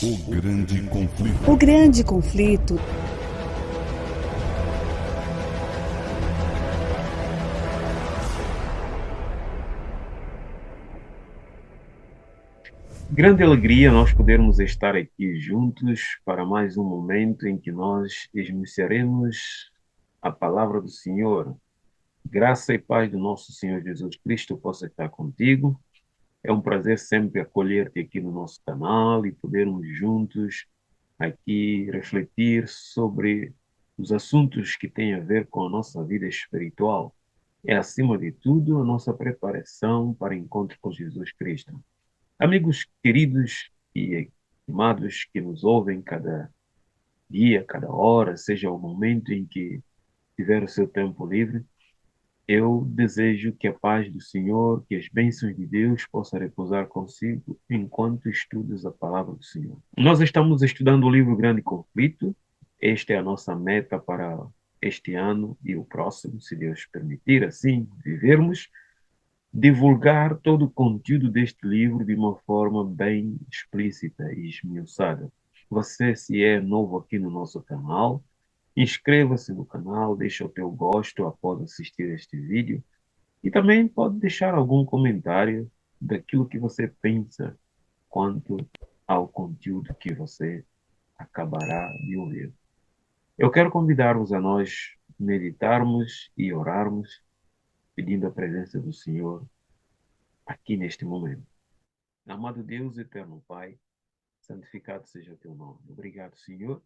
O grande conflito. O grande conflito. Grande alegria nós podermos estar aqui juntos para mais um momento em que nós esmiuçaremos a palavra do Senhor. Graça e paz do nosso Senhor Jesus Cristo possa estar contigo. É um prazer sempre acolher-te aqui no nosso canal e podermos juntos aqui refletir sobre os assuntos que têm a ver com a nossa vida espiritual. É, acima de tudo, a nossa preparação para o encontro com Jesus Cristo. Amigos queridos e amados que nos ouvem cada dia, cada hora, seja o momento em que tiver o seu tempo livre, eu desejo que a paz do Senhor, que as bênçãos de Deus possam repousar consigo enquanto estudas a palavra do Senhor. Nós estamos estudando o livro Grande Conflito. Esta é a nossa meta para este ano e o próximo, se Deus permitir assim vivermos, divulgar todo o conteúdo deste livro de uma forma bem explícita e esmiuçada. Você, se é novo aqui no nosso canal, inscreva-se no canal, deixa o teu gosto após assistir este vídeo e também pode deixar algum comentário daquilo que você pensa quanto ao conteúdo que você acabará de ouvir. Eu quero convidar-vos a nós meditarmos e orarmos, pedindo a presença do Senhor aqui neste momento. Amado Deus, eterno Pai, santificado seja o teu nome. Obrigado, Senhor,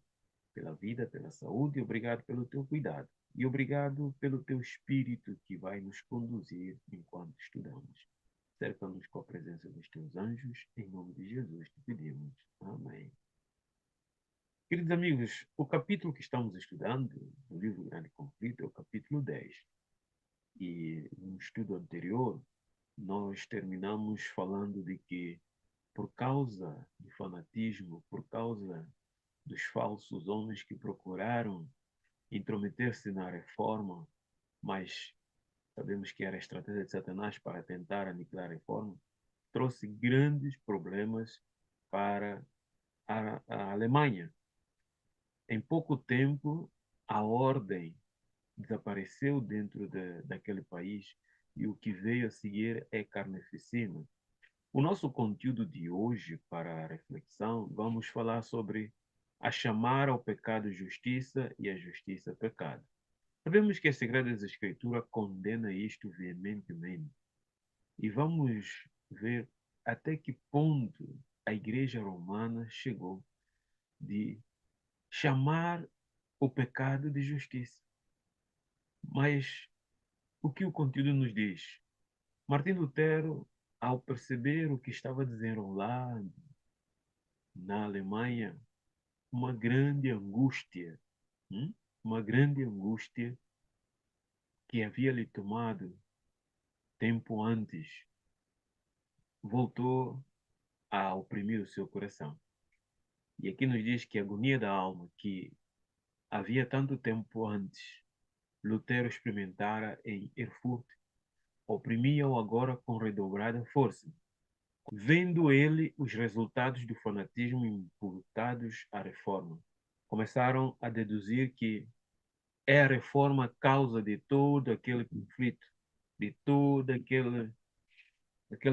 pela vida, pela saúde, obrigado pelo teu cuidado e obrigado pelo teu Espírito que vai nos conduzir enquanto estudamos. Cerca-nos com a presença dos teus anjos, em nome de Jesus te pedimos. Amém. Queridos amigos, o capítulo que estamos estudando no livro Grande Conflito é o capítulo 10. E no estudo anterior, nós terminamos falando de que, por causa do fanatismo, por causa dos falsos homens que procuraram intrometer-se na reforma, mas sabemos que era a estratégia de Satanás para tentar aniquilar a reforma, trouxe grandes problemas para a Alemanha. Em pouco tempo, a ordem desapareceu dentro daquele país e o que veio a seguir é carneficina. O nosso conteúdo de hoje, para a reflexão, vamos falar sobre a chamar ao pecado justiça e a justiça pecado. Sabemos que a Sagrada Escritura condena isto veementemente e vamos ver até que ponto a Igreja Romana chegou de chamar o pecado de justiça. Mas o que o conteúdo nos diz? Martim Lutero, ao perceber o que estava dizendo lá na Alemanha, uma grande angústia, uma grande angústia que havia lhe tomado tempo antes, voltou a oprimir o seu coração. E aqui nos diz que a agonia da alma que havia tanto tempo antes Lutero experimentara em Erfurt oprimia-o agora com redobrada força. Vendo ele os resultados do fanatismo imputados à reforma, começaram a deduzir que é a reforma a causa de todo aquele conflito, de todo aquele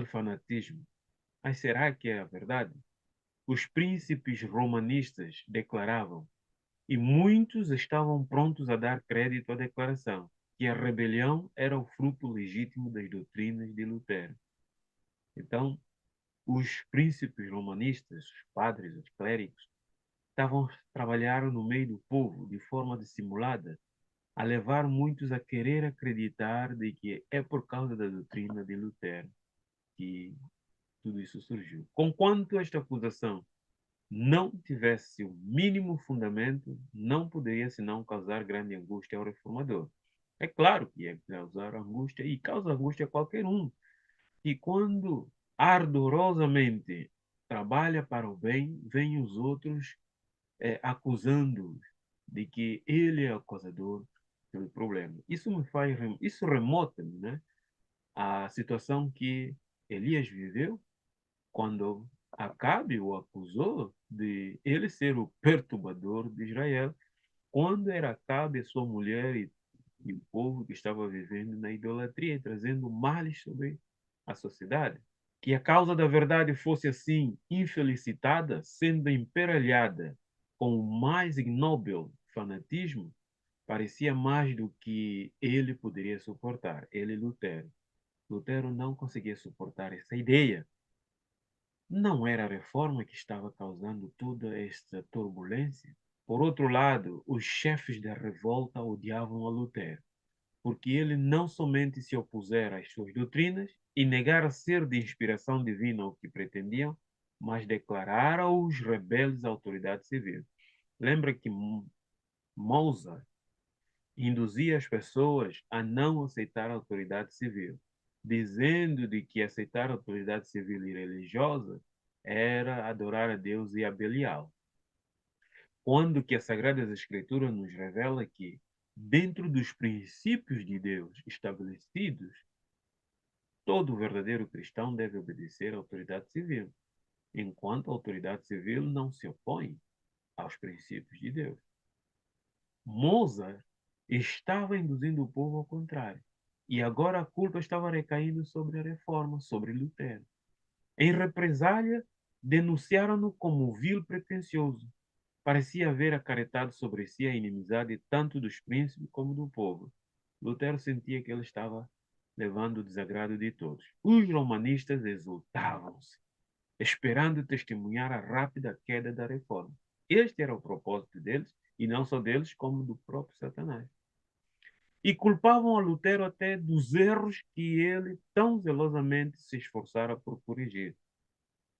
fanatismo. Mas será que é a verdade? Os príncipes romanistas declaravam, e muitos estavam prontos a dar crédito à declaração, que a rebelião era o fruto legítimo das doutrinas de Lutero. Então, os príncipes romanistas, os padres, os clérigos, trabalharam no meio do povo de forma dissimulada, a levar muitos a querer acreditar de que é por causa da doutrina de Lutero que tudo isso surgiu. Conquanto esta acusação não tivesse o mínimo fundamento, não poderia senão causar grande angústia ao reformador. É claro que ia causar angústia, e causa angústia a qualquer um. E quando ardorosamente trabalha para o bem, vêm os outros acusando de que ele é o causador do problema. Isso remota-me, né, a situação que Elias viveu quando Acabe o acusou de ele ser o perturbador de Israel, quando era Acabe, sua mulher e o povo que estava vivendo na idolatria e trazendo males sobre a sociedade. Que a causa da verdade fosse assim infelicitada, sendo emperalhada com o mais ignóbil fanatismo, parecia mais do que ele poderia suportar, ele Lutero. Lutero não conseguia suportar essa ideia. Não era a reforma que estava causando toda esta turbulência? Por outro lado, os chefes da revolta odiavam a Lutero, porque ele não somente se opusera às suas doutrinas e negara ser de inspiração divina o que pretendiam, mas declarara os rebeldes à autoridade civil. Lembra que Mozart induzia as pessoas a não aceitar a autoridade civil, dizendo de que aceitar a autoridade civil e religiosa era adorar a Deus e a Belial. Quando que as Sagradas Escrituras nos revela que, dentro dos princípios de Deus estabelecidos, todo verdadeiro cristão deve obedecer à autoridade civil, enquanto a autoridade civil não se opõe aos princípios de Deus. Mozart estava induzindo o povo ao contrário, e agora a culpa estava recaindo sobre a reforma, sobre Lutero. Em represália, denunciaram-no como vil pretensioso. Parecia haver acarretado sobre si a inimizade tanto dos príncipes como do povo. Lutero sentia que ele estava levando o desagrado de todos. Os romanistas exultavam-se, esperando testemunhar a rápida queda da reforma. Este era o propósito deles, e não só deles, como do próprio Satanás. E culpavam a Lutero até dos erros que ele tão zelosamente se esforçara por corrigir.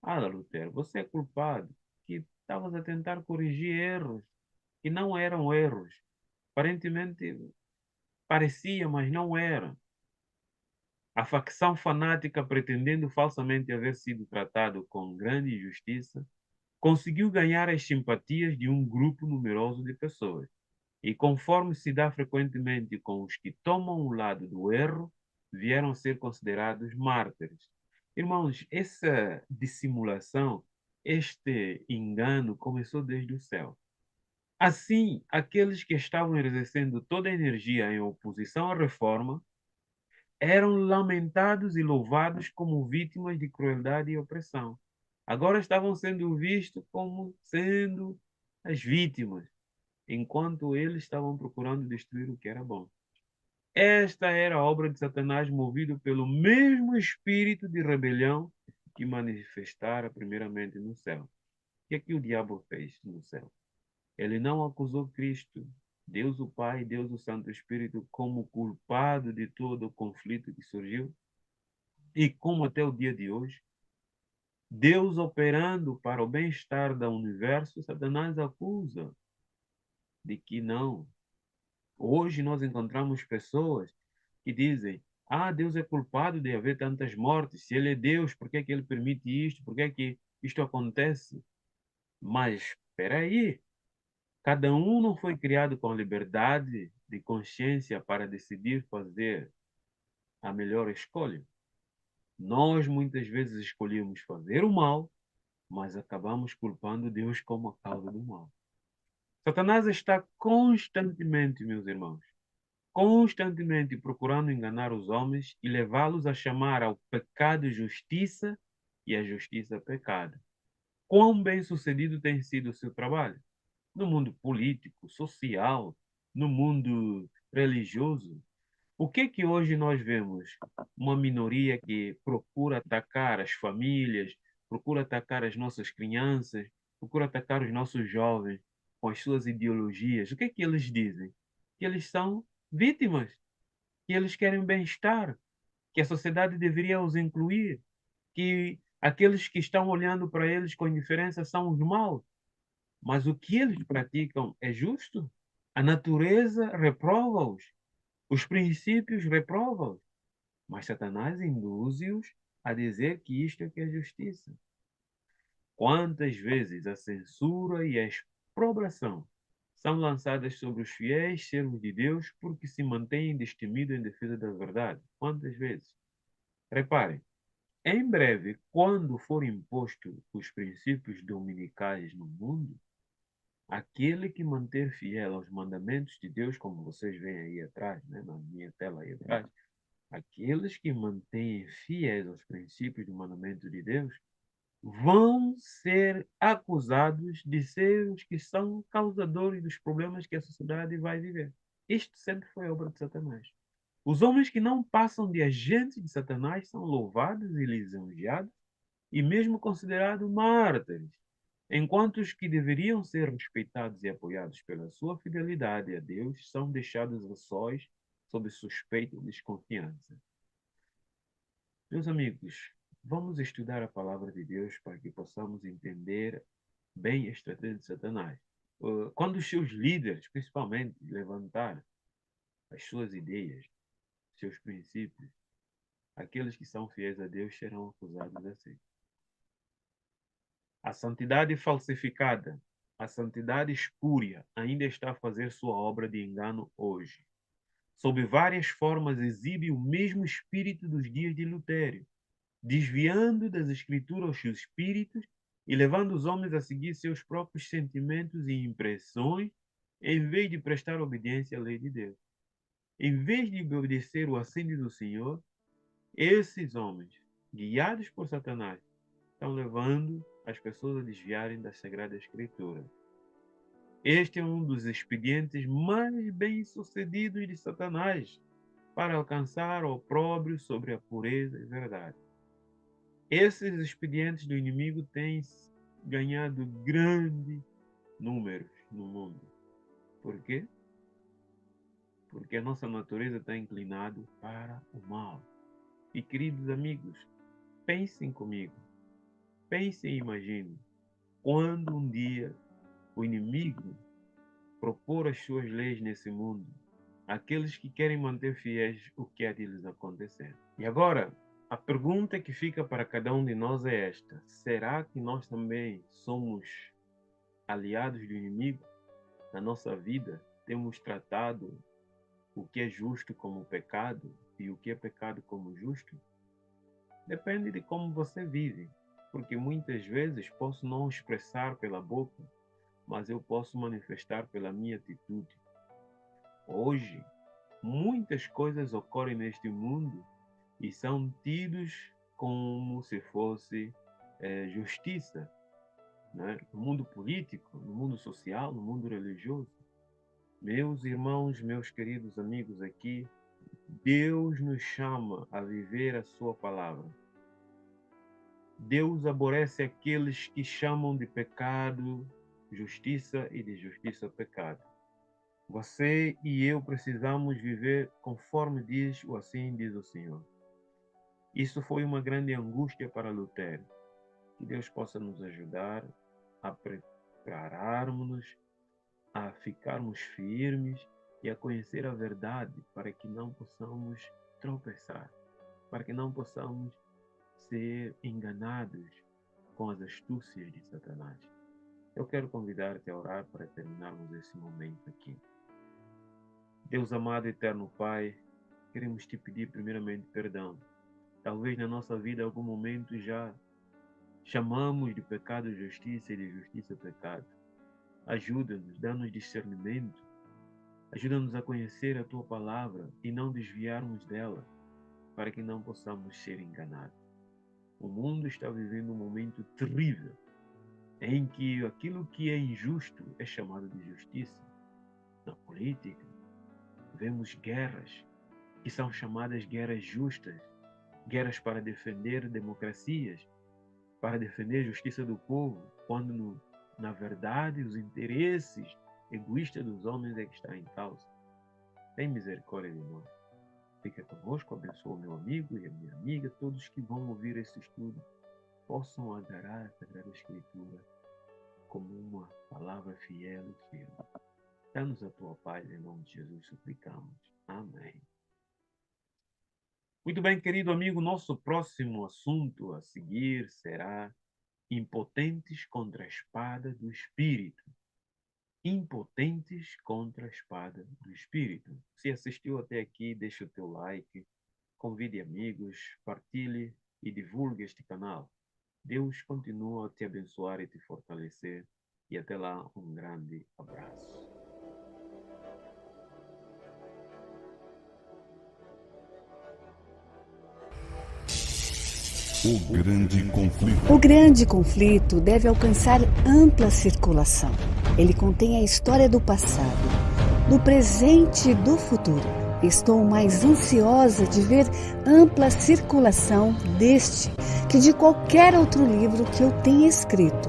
Ah, Lutero, você é culpado, que estavas a tentar corrigir erros que não eram erros. Aparentemente parecia, mas não era. A facção fanática, pretendendo falsamente haver sido tratado com grande injustiça, conseguiu ganhar as simpatias de um grupo numeroso de pessoas. E conforme se dá frequentemente com os que tomam o lado do erro, vieram a ser considerados mártires. Irmãos, essa dissimulação, este engano começou desde o céu. Assim, aqueles que estavam exercendo toda a energia em oposição à reforma eram lamentados e louvados como vítimas de crueldade e opressão. Agora estavam sendo vistos como sendo as vítimas, enquanto eles estavam procurando destruir o que era bom. Esta era a obra de Satanás, movido pelo mesmo espírito de rebelião que manifestara primeiramente no céu. O que é que o diabo fez no céu? Ele não acusou Cristo, Deus o Pai, Deus o Santo Espírito, como culpado de todo o conflito que surgiu, e como até o dia de hoje, Deus operando para o bem-estar do universo, Satanás acusa de que não. Hoje nós encontramos pessoas que dizem: ah, Deus é culpado de haver tantas mortes. Se Ele é Deus, por que é que Ele permite isto? Por que é que isto acontece? Mas espera aí, cada um não foi criado com liberdade de consciência para decidir fazer a melhor escolha. Nós muitas vezes escolhemos fazer o mal, mas acabamos culpando Deus como a causa do mal. Satanás está constantemente, meus irmãos, constantemente procurando enganar os homens e levá-los a chamar ao pecado justiça e à justiça pecado. Quão bem-sucedido tem sido o seu trabalho? No mundo político, social, no mundo religioso. O que que hoje nós vemos? Uma minoria que procura atacar as famílias, procura atacar as nossas crianças, procura atacar os nossos jovens com as suas ideologias. O que que eles dizem? Que eles são vítimas, que eles querem bem-estar, que a sociedade deveria os incluir, que aqueles que estão olhando para eles com indiferença são os maus. Mas o que eles praticam é justo? A natureza reprova-os, os princípios reprovam-os, mas Satanás induz-os a dizer que isto é que é justiça. Quantas vezes a censura e a exprobração são lançadas sobre os fiéis servos de Deus porque se mantêm destemidos em defesa da verdade? Quantas vezes? Reparem, Em breve, quando for imposto os princípios dominicais no mundo, aquele que manter fiel aos mandamentos de Deus, como vocês veem aí atrás, né, na minha tela aí atrás, aqueles que mantêm fiéis aos princípios do mandamento de Deus vão ser acusados de ser os que são causadores dos problemas que a sociedade vai viver. Isto sempre foi obra de Satanás. Os homens que não passam de agentes de Satanás são louvados e lisonjeados e mesmo considerados mártires, enquanto os que deveriam ser respeitados e apoiados pela sua fidelidade a Deus são deixados a sós sob suspeita e desconfiança. Meus amigos, vamos estudar a palavra de Deus para que possamos entender bem a estratégia de Satanás. Quando os seus líderes, principalmente, levantaram as suas ideias, seus princípios, aqueles que são fiéis a Deus serão acusados assim. A santidade falsificada, a santidade espúria, ainda está a fazer sua obra de engano hoje. Sob várias formas exibe o mesmo espírito dos dias de Lutério, desviando das escrituras os seus espíritos e levando os homens a seguir seus próprios sentimentos e impressões, em vez de prestar obediência à lei de Deus. Em vez de obedecer o assento do Senhor, esses homens, guiados por Satanás, estão levando as pessoas a desviarem da Sagrada Escritura. Este é um dos expedientes mais bem-sucedidos de Satanás para alcançar o opróbrio sobre a pureza e verdade. Esses expedientes do inimigo têm ganhado grandes números no mundo. Por quê? Porque a nossa natureza está inclinada para o mal. E, queridos amigos, pensem comigo, pensem e imaginem, quando um dia o inimigo propor as suas leis nesse mundo, aqueles que querem manter fiéis o que há de lhes acontecer. E agora, a pergunta que fica para cada um de nós é esta: será que nós também somos aliados do inimigo na nossa vida? Temos tratado o que é justo como pecado e o que é pecado como justo? Depende de como você vive, porque muitas vezes posso não expressar pela boca, mas eu posso manifestar pela minha atitude. Hoje, muitas coisas ocorrem neste mundo e são tidos como se fosse justiça, né? No mundo político, no mundo social, no mundo religioso. Meus irmãos, meus queridos amigos aqui, Deus nos chama a viver a sua palavra. Deus aborrece aqueles que chamam de pecado justiça e de justiça pecado. Você e eu precisamos viver conforme diz o assim diz o Senhor. Isso foi uma grande angústia para Lutero. Que Deus possa nos ajudar a prepararmos-nos, a ficarmos firmes e a conhecer a verdade para que não possamos tropeçar, para que não possamos ser enganados com as astúcias de Satanás. Eu quero convidar-te a orar para terminarmos esse momento aqui. Deus amado e eterno Pai, queremos te pedir primeiramente perdão. Talvez na nossa vida, em algum momento, já chamamos de pecado justiça e de justiça pecado. Ajuda-nos, dá-nos discernimento. Ajuda-nos a conhecer a Tua palavra e não desviarmos dela, para que não possamos ser enganados. O mundo está vivendo um momento terrível, em que aquilo que é injusto é chamado de justiça. Na política, vemos guerras que são chamadas guerras justas, guerras para defender democracias, para defender a justiça do povo, quando, na verdade, os interesses egoístas dos homens é que está em causa. Tem misericórdia de nós. Fica conosco, abençoa o meu amigo e a minha amiga, todos que vão ouvir esse estudo possam agarrar a Sagrada Escritura como uma palavra fiel e firme. Dá-nos a tua paz, em nome de Jesus, suplicamos. Amém. Muito bem, querido amigo, nosso próximo assunto a seguir será impotentes contra a espada do Espírito. Impotentes contra a espada do Espírito. Se assistiu até aqui, deixa o teu like, convide amigos, partilhe e divulgue este canal. Deus continua a te abençoar e te fortalecer. E até lá, um grande abraço. O grande conflito. O grande conflito deve alcançar ampla circulação. Ele contém a história do passado, do presente e do futuro. Estou mais ansiosa de ver ampla circulação deste que de qualquer outro livro que eu tenha escrito.